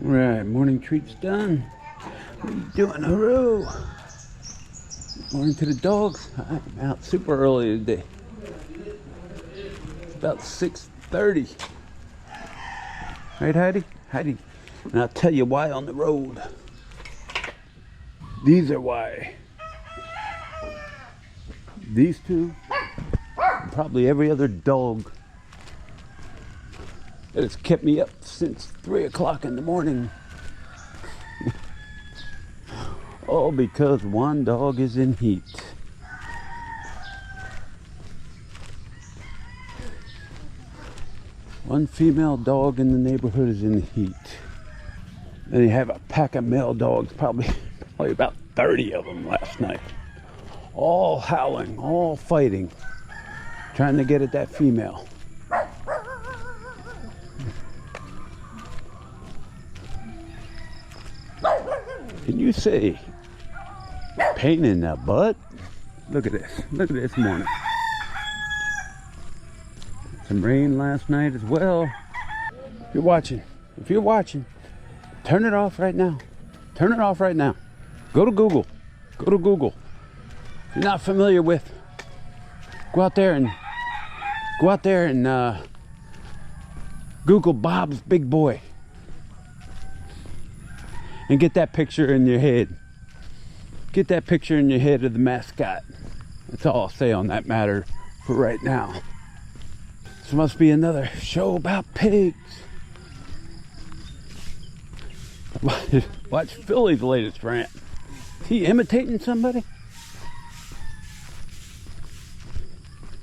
Right, morning treats done. What are you doing, Haru? Morning to the dogs. I'm out super early today. It's about 6:30. Right, Heidi? Heidi. And I'll tell you why on the road. These are why. These two, and probably every other dog that has kept me up since 3 o'clock in the morning. All because one dog is in heat. One female dog in the neighborhood is in heat. Then you have a pack of male dogs, probably about 30 of them last night. All howling, all fighting, trying to get at that female. Can you say pain in the butt? Look at this. Look at this morning. Some rain last night as well. If you're watching, turn it off right now. Turn it off right now. Go to Google. Go to Google. If you're not familiar with, go out there and Google Bob's Big Boy. And get that picture in your head. Get that picture in your head of the mascot. That's all I'll say on that matter for right now. This must be another show about pigs. Watch Philly's latest rant. Is he imitating somebody?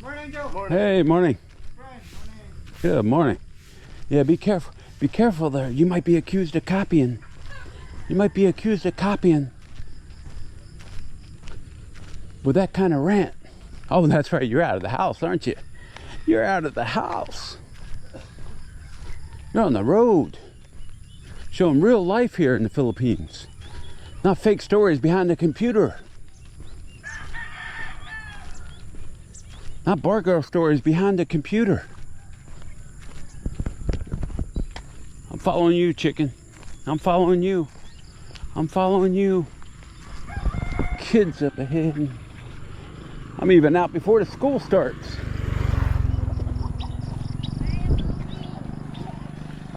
Morning, Joe. Morning. Hey, morning. Morning. Good morning. Yeah, be careful. Be careful there. You might be accused of copying. You might be accused of copying with that kind of rant. Oh, that's right. You're out of the house, aren't you? You're out of the house. You're on the road. Showing real life here in the Philippines. Not fake stories behind the computer. Not bar girl stories behind the computer. I'm following you, chicken. I'm following you. I'm following you. Kids up ahead. I'm even out before the school starts.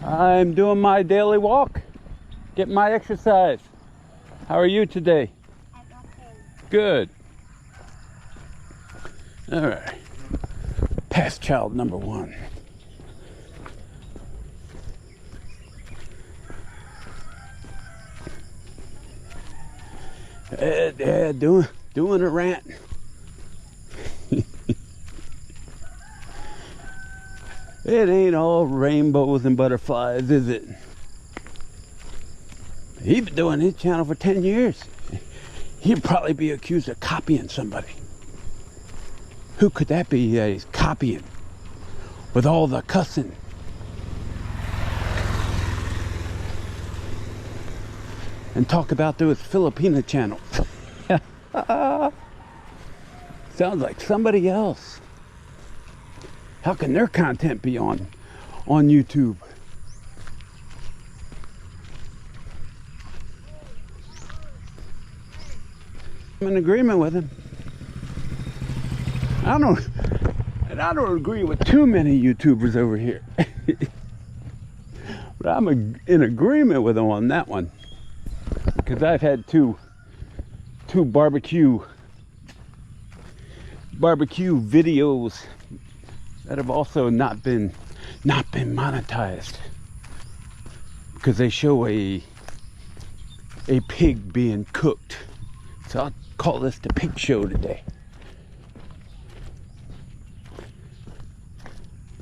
I'm doing my daily walk, getting my exercise. How are you today? I'm okay. Good. All right. Past child number one. Yeah, doing a rant. It ain't all rainbows and butterflies, is it? He's been doing his channel for 10 years. He'd probably be accused of copying somebody. Who could that be that he's copying? With all the cussing. And talk about those Filipina channels. Sounds like somebody else. How can their content be on YouTube? I'm in agreement with him. I don't agree with too many YouTubers over here. But I'm in agreement with him on that one. Because I've had two barbecue videos that have also not been monetized, because they show a pig being cooked. So I'll call this the pig show today.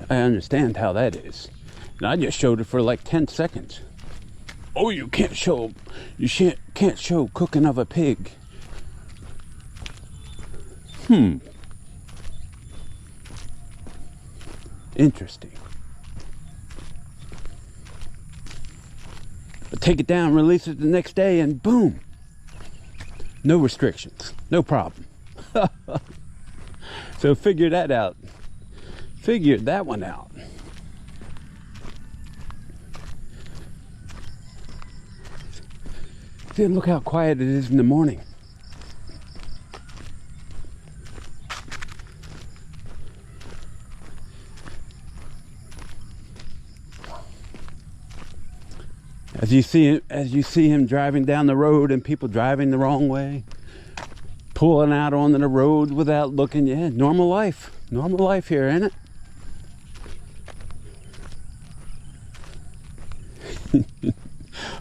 I understand how that is, and I just showed it for like 10 seconds. Oh, you can't show cooking of a pig. Interesting. But take it down, release it the next day, and boom. No restrictions, no problem. So figure that out. Figure that one out. See, look how quiet it is in the morning. As you see him driving down the road and people driving the wrong way, pulling out onto the road without looking. Yeah, normal life here, ain't it?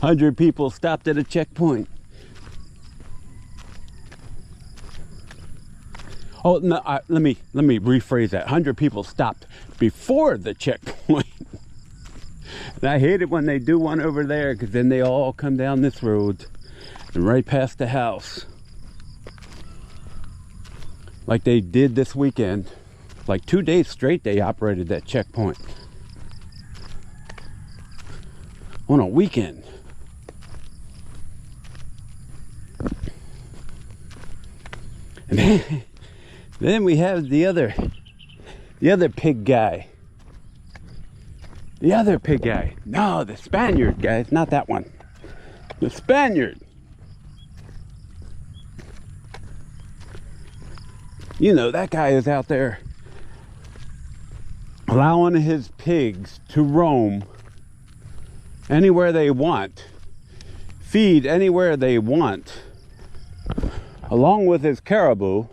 100 people stopped at a checkpoint. Oh no! Let me rephrase that. 100 people stopped before the checkpoint. And I hate it when they do one over there, because then they all come down this road and right past the house, like they did this weekend. Like 2 days straight, they operated that checkpoint on a weekend. And then we have the other pig guy. The other pig guy. No, the Spaniard, guys, not that one. The Spaniard. You know, that guy is out there allowing his pigs to roam anywhere they want, feed anywhere they want, along with his caribou,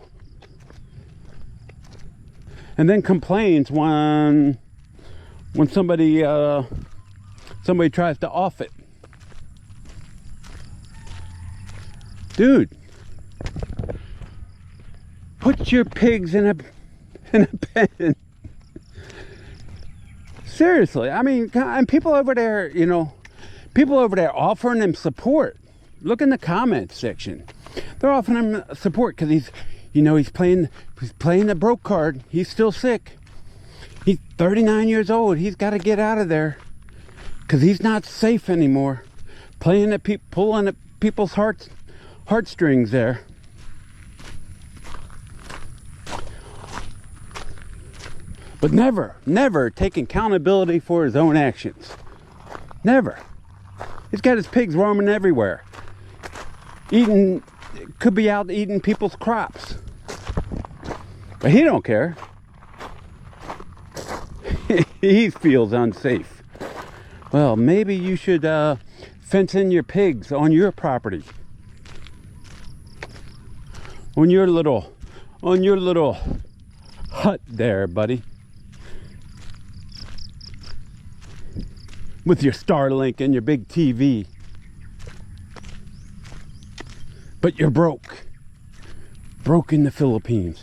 and then complains when somebody tries to off it. Dude, put your pigs in a pen. Seriously, I mean, and people over there, you know, people over there offering them support. Look in the comments section. They're offering him support because he's playing the broke card. He's still sick. He's 39 years old. He's got to get out of there because he's not safe anymore. Pulling at people's heartstrings there. But never taking accountability for his own actions. Never. He's got his pigs roaming everywhere. Could be out eating people's crops. But he don't care. He feels unsafe. Well, maybe you should fence in your pigs on your property. On your little hut there, buddy. With your Starlink and your big TV. But you're broke. Broke in the Philippines.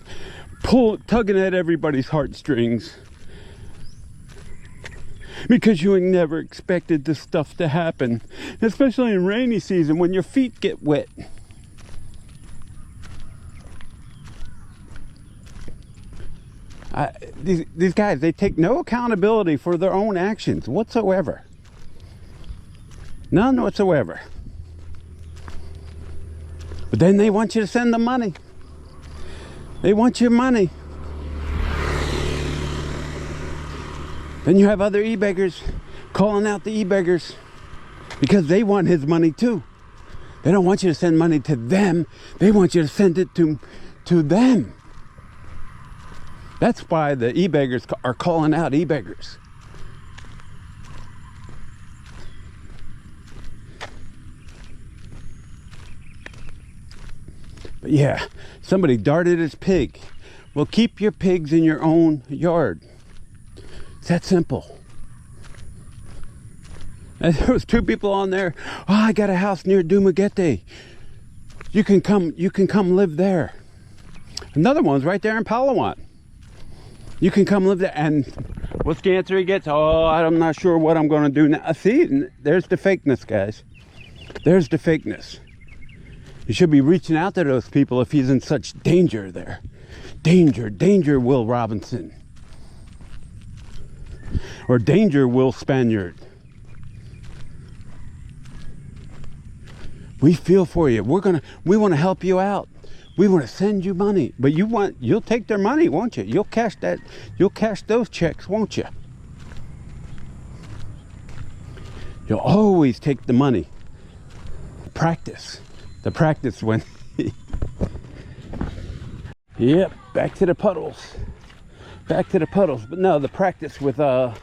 Tugging at everybody's heartstrings. Because you never expected this stuff to happen. Especially in rainy season when your feet get wet. These guys, they take no accountability for their own actions whatsoever. None whatsoever. But then they want you to send them money. They want your money. Then you have other e-beggars calling out the e-beggars because they want his money too. They don't want you to send money to them. They want you to send it to them. That's why the e-beggars are calling out e-beggars. But yeah, somebody darted his pig. Well, keep your pigs in your own yard. It's that simple. And there was 2 people on there. Oh, I got a house near Dumaguete. You can come live there. Another one's right there in Palawan. You can come live there. And what's the answer he gets? Oh, I'm not sure what I'm going to do now. See, there's the fakeness, guys. There's the fakeness. You should be reaching out to those people if he's in such danger there. Danger, Will Robinson. Or danger, Will Spaniard. We feel for you. We want to help you out. We want to send you money. But you'll take their money, won't you? You'll cash those checks, won't you? You'll always take the money. practice. The practice when yep, back to the puddles. Back to the puddles. But no, the practice with what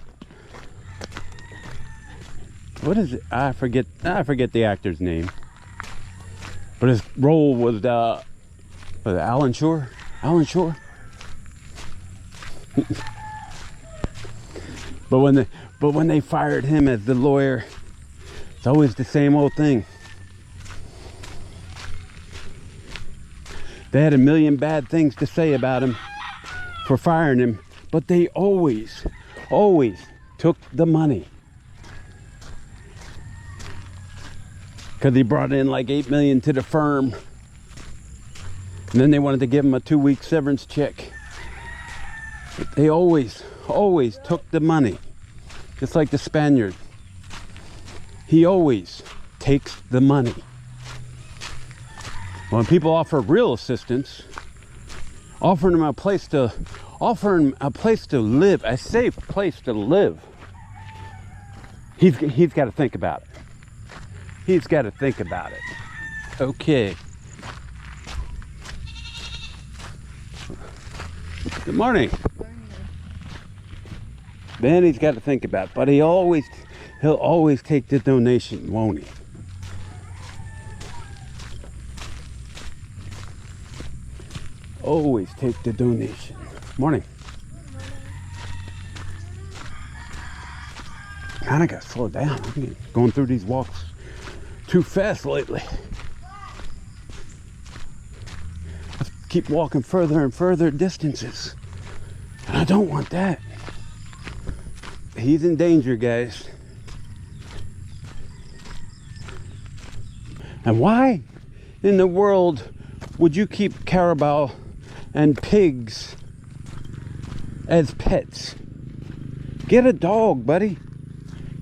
is it? I forget the actor's name. But his role was Alan Shore? Alan Shore? But when they fired him as the lawyer, it's always the same old thing. They had a million bad things to say about him for firing him, but they always took the money. Because he brought in like $8 million to the firm. And then they wanted to give him a 2-week severance check. But they always took the money. Just like the Spaniard. He always takes the money. When people offer real assistance, offering him a place to live, a safe place to live, he's got to think about it. He's got to think about it. Okay. Good morning. Then he's got to think about it, but he'll always take the donation, won't he? Always take the donation. Morning. Man, I gotta slow down. I'm going through these walks too fast lately. I keep walking further and further distances. And I don't want that. He's in danger, guys. And why in the world would you keep carabao and pigs as pets? Get a dog, buddy.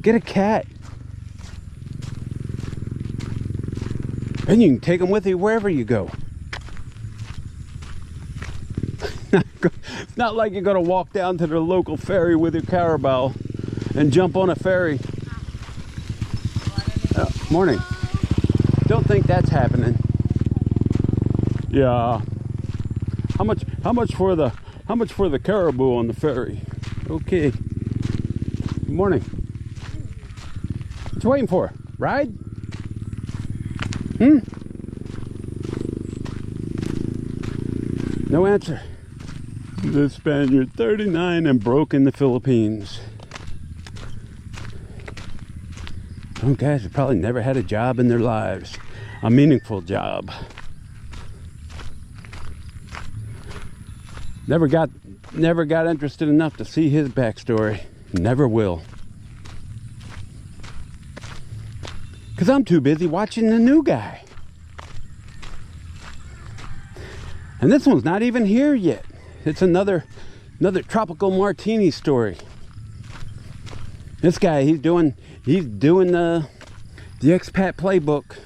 Get a cat. And you can take them with you wherever you go. It's not like you're going to walk down to the local ferry with your carabao and jump on a ferry. Morning. Don't think that's happening. Yeah. How much for the caribou on the ferry? Okay. Good morning. What you waiting for? Ride? No answer. The Spaniard, 39 and broke in the Philippines. Some guys have probably never had a job in their lives, a meaningful job. Never got interested enough to see his backstory. Never will. Because I'm too busy watching the new guy. And this one's not even here yet. It's another tropical martini story. This guy, he's doing the expat playbook.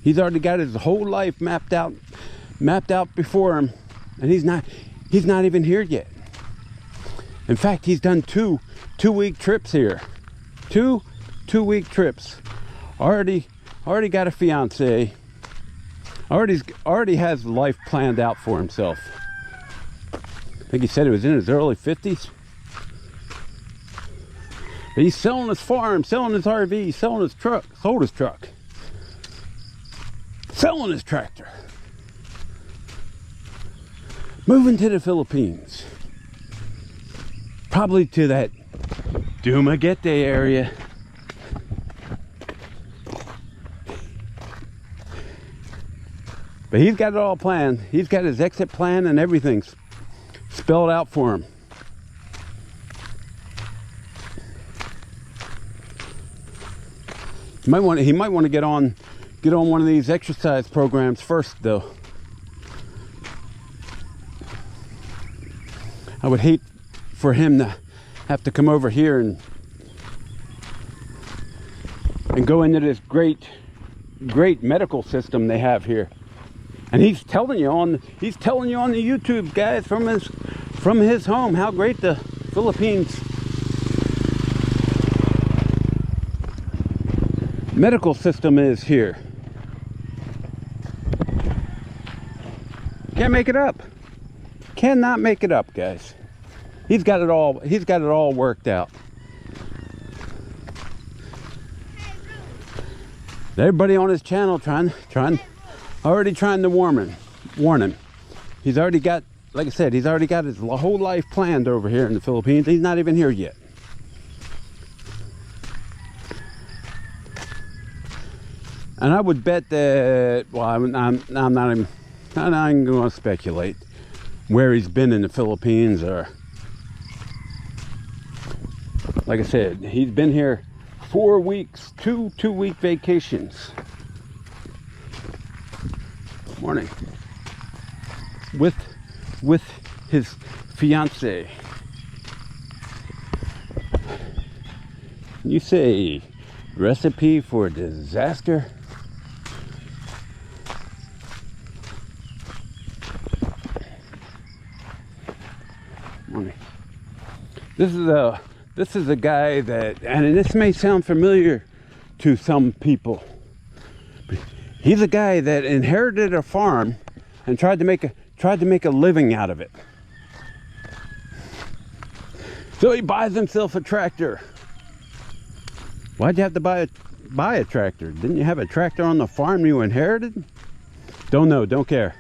He's already got his whole life mapped out before him, and he's not even here yet. In fact, he's done two-week trips here. Two-week trips. Already got a fiance. Already has life planned out for himself. I think he said he was in his early 50s. But he's selling his farm, selling his RV, selling his truck, sold his truck, selling his tractor. Moving to the Philippines. Probably to that Dumaguete area. But he's got it all planned. He's got his exit plan and everything spelled out for him. He might want to get on one of these exercise programs first, though. I would hate for him to have to come over here and go into this great medical system they have here. And he's telling you on the YouTube, guys, from his home how great the Philippines medical system is here. Can't make it up. Cannot make it up, guys. He's got it all worked out. Everybody on his channel already trying to warn him. He's already got, like I said, he's already got his whole life planned over here in the Philippines. He's not even here yet. And I would bet that, well, I'm not even going to speculate where he's been in the Philippines, or, like I said, he's been here 4 weeks, two-week vacations. Morning. With his fiance. You say recipe for disaster? Morning. This is a guy that, and this may sound familiar to some people. He's a guy that inherited a farm and tried to make a living out of it. So he buys himself a tractor. Why'd you have to buy a tractor? Didn't you have a tractor on the farm you inherited? Don't know, don't care.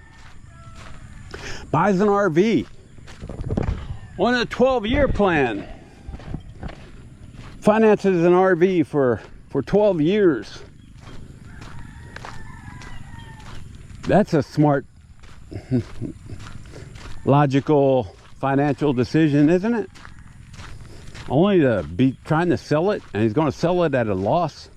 Buys an RV on a 12-year plan. Finances an RV for 12 years. That's a smart, logical financial decision, isn't it? Only to be trying to sell it, and he's going to sell it at a loss.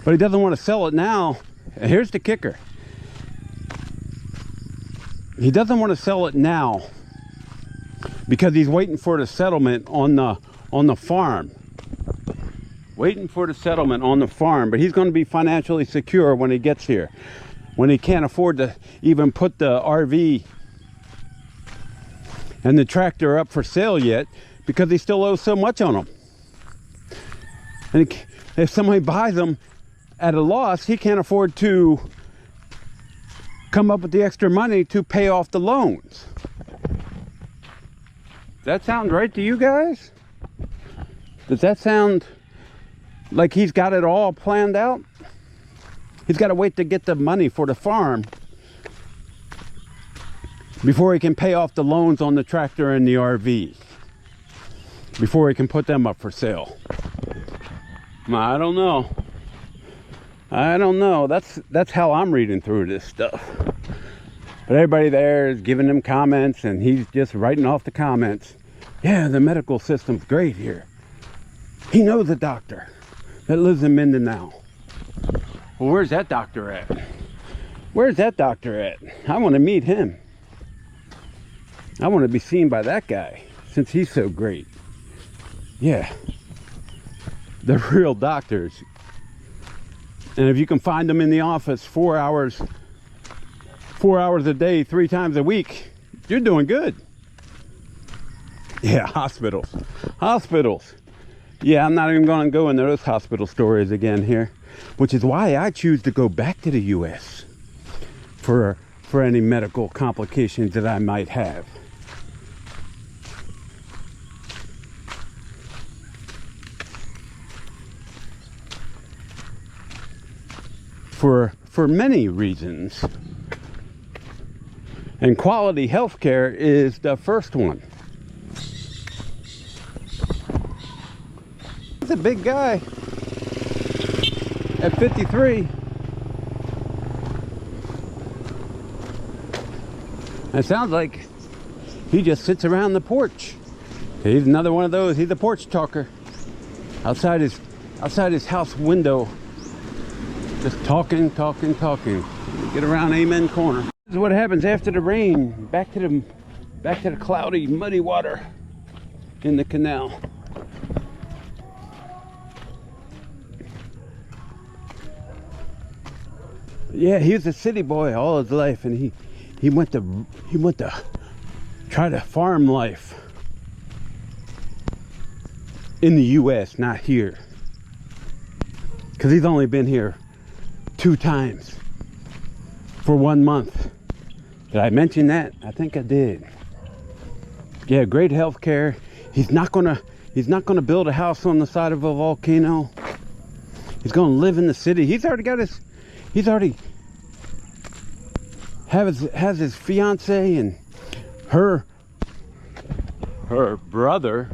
But he doesn't want to sell it now. And here's the kicker. He doesn't want to sell it now because he's waiting for the settlement on the farm. Waiting for the settlement on the farm, but he's going to be financially secure when he gets here, when he can't afford to even put the RV and the tractor up for sale yet because he still owes so much on them. And if somebody buys them at a loss, he can't afford to come up with the extra money to pay off the loans. That sound right to you guys? Does that sound like he's got it all planned out? He's got to wait to get the money for the farm before he can pay off the loans on the tractor and the RV, before he can put them up for sale. I don't know. That's how I'm reading through this stuff. But everybody there is giving him comments, and he's just writing off the comments. Yeah, the medical system's great here. He knows a doctor that lives in Mindanao. Well, where's that doctor at? Where's that doctor at? I want to meet him. I want to be seen by that guy, since he's so great. Yeah, the real doctors. And if you can find them in the office 4 hours a day, 3 times a week, you're doing good. Yeah, hospitals. Yeah, I'm not even going to go into those hospital stories again here, which is why I choose to go back to the U.S. for any medical complications that I might have. For many reasons. And quality health care is the first one. He's a big guy at 53. It sounds like he just sits around the porch. He's another one of those. He's a porch talker. Outside his house window. Just talking. Get around Amen Corner. This is what happens after the rain. Back to the cloudy, muddy water in the canal. Yeah, he was a city boy all his life, and he went to try to farm life in the U.S., not here, because he's only been here 2 times for 1 month. Did I mention that? I think I did. Yeah, great health care. He's not gonna build a house on the side of a volcano. He's gonna live in the city. He's already has his fiance and her brother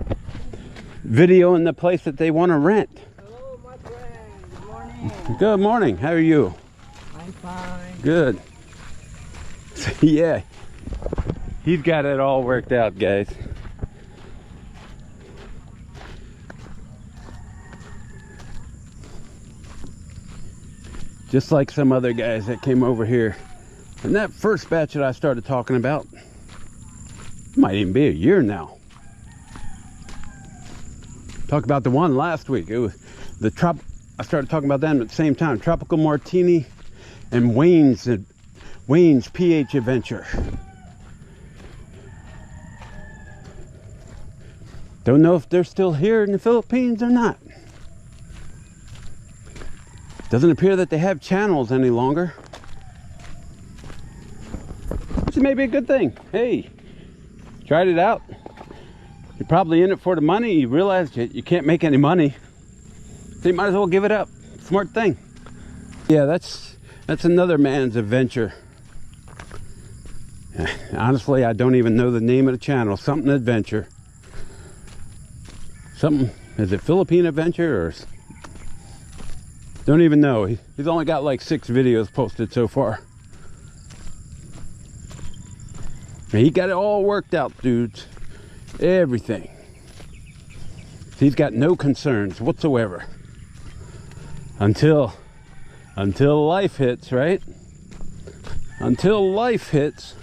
videoing the place that they want to rent. Hello, my friend. Good morning. Good morning. How are you? I'm fine. Good. Yeah, he's got it all worked out, guys. Just like some other guys that came over here. And that first batch that I started talking about, might even be a year now. Talk about the one last week. It was the I started talking about them at the same time. Tropical Martini and Wayne's pH Adventure. Don't know if they're still here in the Philippines or not. Doesn't appear that they have channels any longer. Which may be a good thing. Hey, tried it out. You're probably in it for the money. You realize you can't make any money. So you might as well give it up. Smart thing. Yeah, that's another man's adventure. Honestly, I don't even know the name of the channel. Something Adventure. Something, is it Philippine Adventure or... Don't even know. He's only got like 6 videos posted so far. And he got it all worked out, dudes. Everything. He's got no concerns whatsoever. Until life hits, right? Until life hits.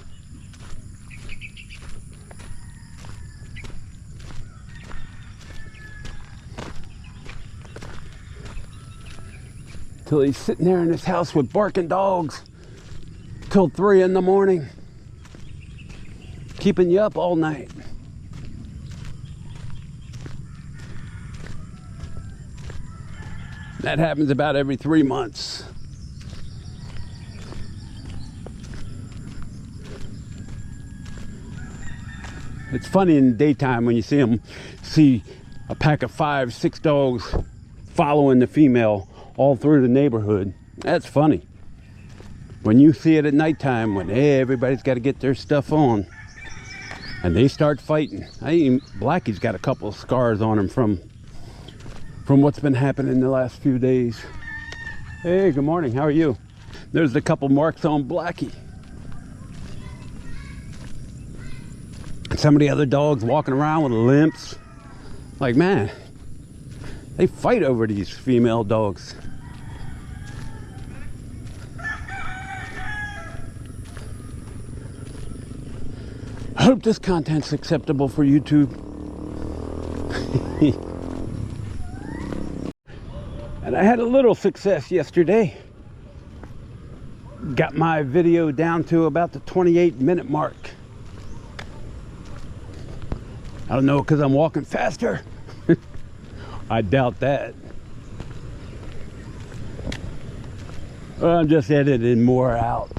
Till he's sitting there in his house with barking dogs till 3 in the morning, keeping you up all night. That happens about every 3 months. It's funny in the daytime when you see a pack of 5, 6 dogs following the female all through the neighborhood. That's funny. When you see it at nighttime, when everybody's got to get their stuff on and they start fighting. Blackie's got a couple of scars on him from what's been happening the last few days. Hey, good morning. How are you? There's a couple marks on Blackie. And some of the other dogs walking around with limps. Like, man, they fight over these female dogs. I hope this content's acceptable for YouTube. And I had a little success yesterday. Got my video down to about the 28-minute mark. I don't know, because I'm walking faster. I doubt that. Well, I'm just editing more out,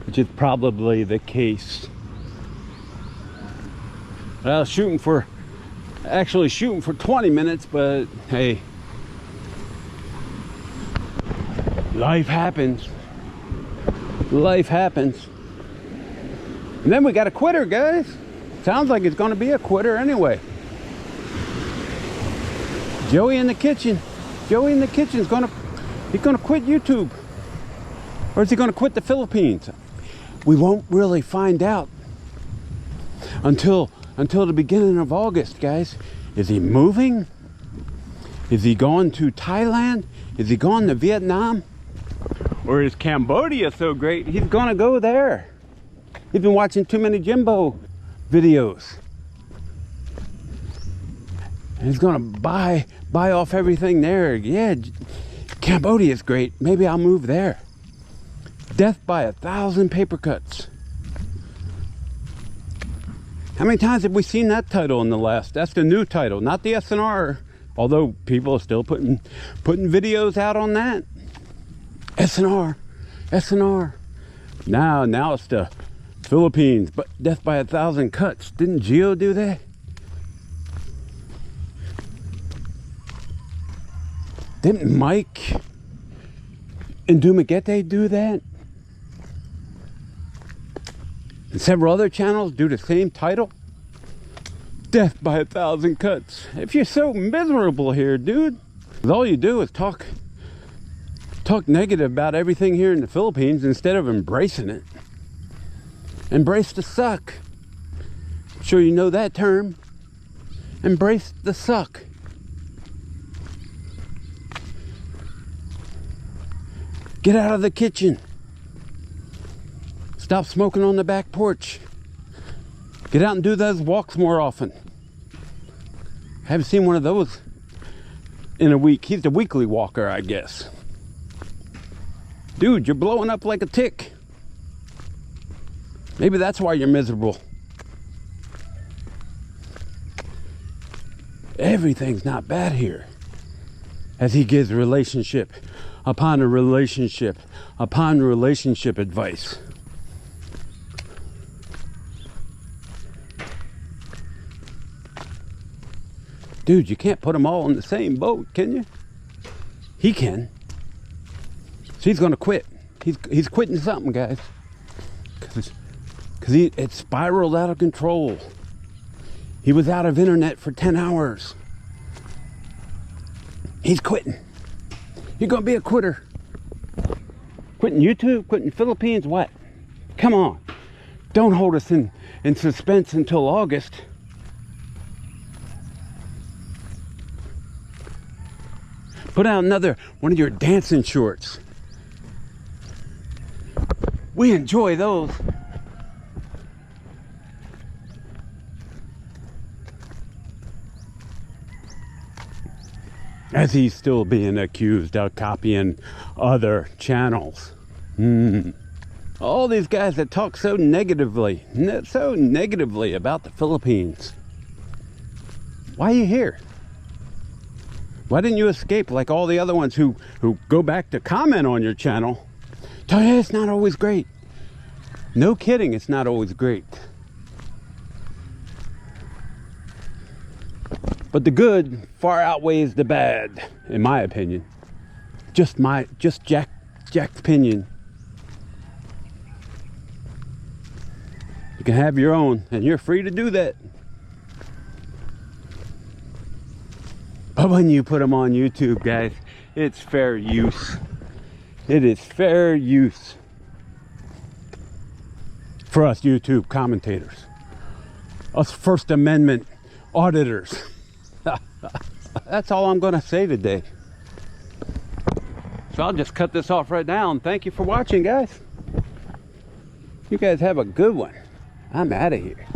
which is probably the case. I was actually shooting for 20 minutes, but hey, life happens. Life happens. And then we got a quitter, guys. Sounds like it's gonna be a quitter anyway. Joey in the kitchen. Joey in the kitchen is gonna quit YouTube. Or is he gonna quit the Philippines? We won't really find out until the beginning of August, guys. Is he moving? Is he going to Thailand? Is he going to Vietnam? Or is Cambodia so great he's gonna go there? He's been watching too many Jimbo videos. And he's gonna buy off everything there. Yeah, Cambodia is great. Maybe I'll move there. Death by 1,000 paper cuts. How many times have we seen that title in the last? That's the new title, not the SNR. Although people are still putting videos out on that. SNR, SNR. Now it's the Philippines, but death by 1,000 cuts. Didn't Gio do that? Didn't Mike and Dumaguete do that? And several other channels do the same title? Death by 1,000 cuts. If you're so miserable here, dude, all you do is talk negative about everything here in the Philippines instead of embracing it. Embrace the suck. I'm sure you know that term. Embrace the suck. Get out of the kitchen. Stop smoking on the back porch. Get out and do those walks more often. I haven't seen one of those in a week. He's the weekly walker, I guess. Dude, you're blowing up like a tick. Maybe that's why you're miserable. Everything's not bad here. As he gives relationship upon relationship upon relationship advice. Dude, you can't put them all in the same boat, can you? He can. So he's gonna quit. He's quitting something, guys. Cause it spiraled out of control. He was out of internet for 10 hours. He's quitting. You're gonna be a quitter. Quitting YouTube, quitting Philippines, what? Come on. Don't hold us in suspense until August. Put out another one of your dancing shorts. We enjoy those. As he's still being accused of copying other channels. All these guys that talk so negatively about the Philippines. Why are you here? Why didn't you escape like all the other ones who go back to comment on your channel? Tell you it's not always great. No kidding, it's not always great. But the good far outweighs the bad, in my opinion. Just Jack's opinion. You can have your own, and you're free to do that. But when you put them on YouTube, guys, it's fair use. It is fair use for us YouTube commentators, us First Amendment auditors. That's all I'm going to say today. So I'll just cut this off right now, and thank you for watching, guys. You guys have a good one. I'm out of here.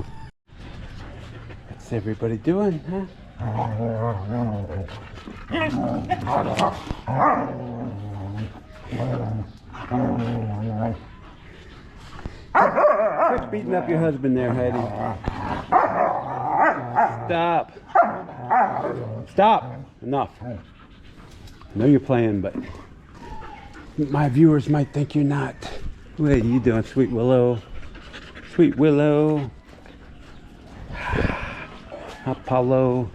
What's everybody doing, huh? Quit beating up your husband there, Heidi. Stop. Stop. Enough. I know you're playing, but my viewers might think you're not. What are you doing, Sweet Willow? Sweet Willow. Apollo.